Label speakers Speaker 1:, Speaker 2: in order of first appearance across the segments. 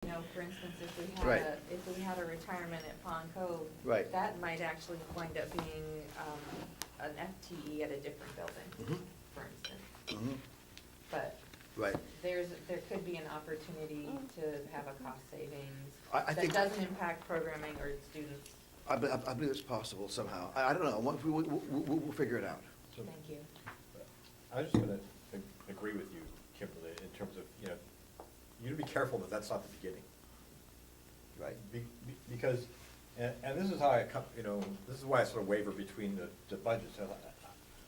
Speaker 1: You know, for instance, if we had
Speaker 2: Right.
Speaker 1: if we had a retirement at Pond Cove.
Speaker 2: Right.
Speaker 1: That might actually wind up being, an FTE at a different building,
Speaker 2: Mhm.
Speaker 1: for instance.
Speaker 2: Mhm.
Speaker 1: But
Speaker 2: Right.
Speaker 1: there could be an opportunity to have a cost savings
Speaker 2: I
Speaker 1: that
Speaker 2: think-
Speaker 1: doesn't impact programming or students.
Speaker 2: I believe it's possible somehow. I don't know. We'll figure it out.
Speaker 3: So-
Speaker 1: Thank you.
Speaker 3: I was just gonna agree with you, Kimberly, in terms of, you gotta be careful that that's not the beginning.
Speaker 2: Right.
Speaker 3: Because, and this is how this is why I sort of waver between the budgets.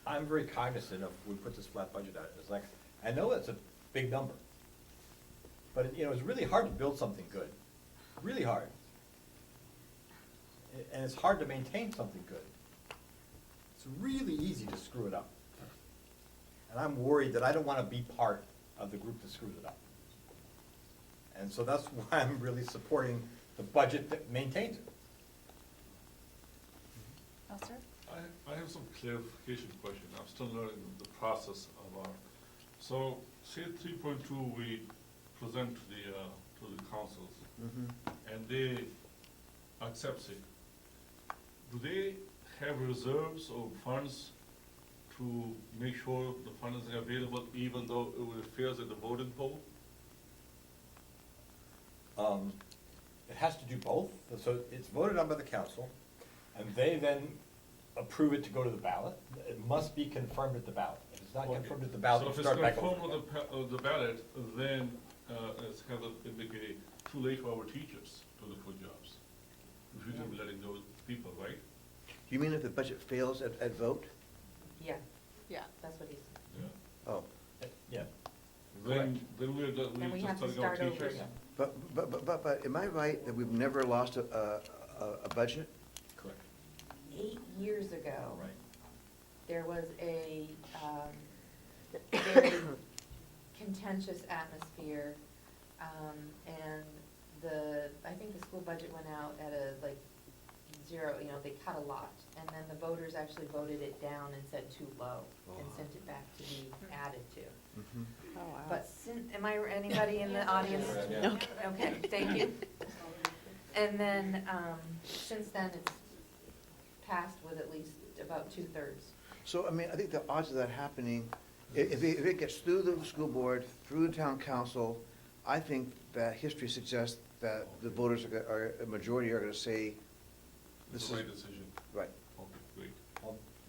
Speaker 3: I'm very cognizant of, we put this flat budget out, it's like, I know it's a big number, but it's really hard to build something good, really hard. And it's hard to maintain something good. It's really easy to screw it up. And I'm worried that I don't want to be part of the group that screws it up. And so that's why I'm really supporting the budget that maintains it.
Speaker 4: Sir?
Speaker 5: I have some clarification question. I'm still learning the process of our, so say 3.2 we present to the councils and they accept it. Do they have reserves or funds to make sure the fund is available even though it fails at the voting poll?
Speaker 3: It has to do both, so it's voted on by the council, and they then approve it to go to the ballot. It must be confirmed at the ballot. If it's not
Speaker 5: Okay.
Speaker 3: confirmed at the ballot,
Speaker 5: So
Speaker 3: you
Speaker 5: if it's
Speaker 3: start back
Speaker 5: confirmed
Speaker 3: over.
Speaker 5: with the ballot, then it's kind of indicating too late for our teachers to look for jobs. If you can be letting those people, right?
Speaker 2: You mean if the budget fails at vote?
Speaker 1: Yeah,
Speaker 4: Yeah.
Speaker 1: that's what he's,
Speaker 5: Yeah.
Speaker 2: Oh,
Speaker 3: Yeah.
Speaker 5: Then we're
Speaker 1: and we
Speaker 5: just
Speaker 1: have to
Speaker 5: telling our
Speaker 1: start over
Speaker 5: teachers.
Speaker 1: again.
Speaker 2: but am I right that we've never lost a budget?
Speaker 3: Correct.
Speaker 1: 8 years ago.
Speaker 3: Right.
Speaker 1: There was a very contentious atmosphere, and I think the school budget went out at a, 0, they cut a lot. And then the voters actually voted it down and said too low, and sent it back to be added to.
Speaker 2: Mhm.
Speaker 4: Oh, wow.
Speaker 1: But anybody in the audience?
Speaker 3: Yeah.
Speaker 1: Okay, thank you. And then, since then, it's passed with at least about 2/3.
Speaker 2: So, I mean, I think the odds of that happening, if it gets through the school board, through the town council, I think that history suggests that the voters a majority are gonna say,
Speaker 5: It's
Speaker 2: this
Speaker 5: the right
Speaker 2: is,
Speaker 5: decision.
Speaker 2: right.
Speaker 5: Okay, great.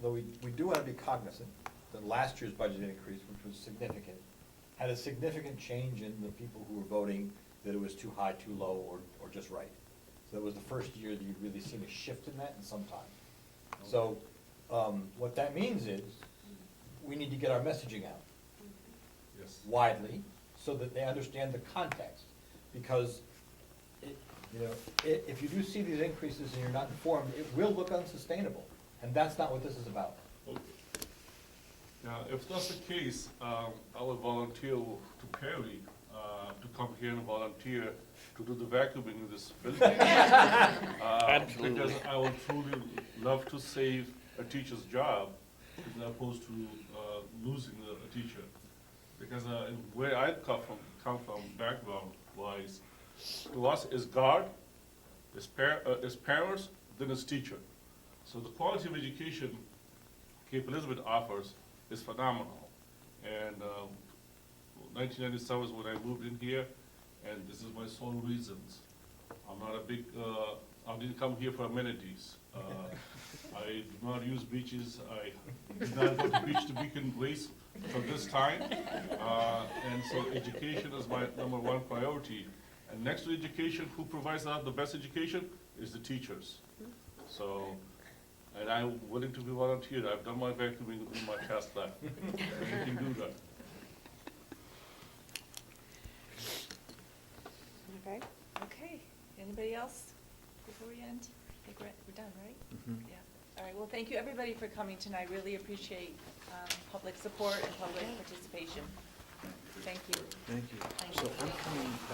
Speaker 3: Although we do want to be cognizant that last year's budget increase, which was significant, had a significant change in the people who were voting that it was too high, too low, or just right. So it was the first year that you'd really seen a shift in that in some time. So, what that means is, we need to get our messaging out
Speaker 5: Yes.
Speaker 3: widely, so that they understand the context. Because, if you do see these increases and you're not informed, it will look unsustainable. And that's not what this is about.
Speaker 5: Okay. Now, if that's the case, I will volunteer to Perry to come here and volunteer to do the vacuuming in this building. Because I would truly love to save a teacher's job as opposed to losing a teacher. Because where I come from background-wise, to us is God, is parents, then is teacher. So the quality of education Cape Elizabeth offers is phenomenal. And 1997 is when I moved in here, and this is my sole reasons. I'm not a big, I didn't come here for amenities. I do not use beaches. I did not go to beach to Beacon Place for this time. And so education is my #1 priority. And next to education, who provides the best education is the teachers. So, and I'm willing to be volunteered. I've done my vacuuming in my past life. I can do that.
Speaker 4: Okay, okay. Anybody else before we end? I think we're done, right?
Speaker 2: Mhm.
Speaker 4: Yeah. All right, well, thank you, everybody, for coming tonight. Really appreciate public support and public participation. Thank you.
Speaker 2: Thank you.
Speaker 4: Thank
Speaker 2: So
Speaker 4: you.
Speaker 2: I'm coming back.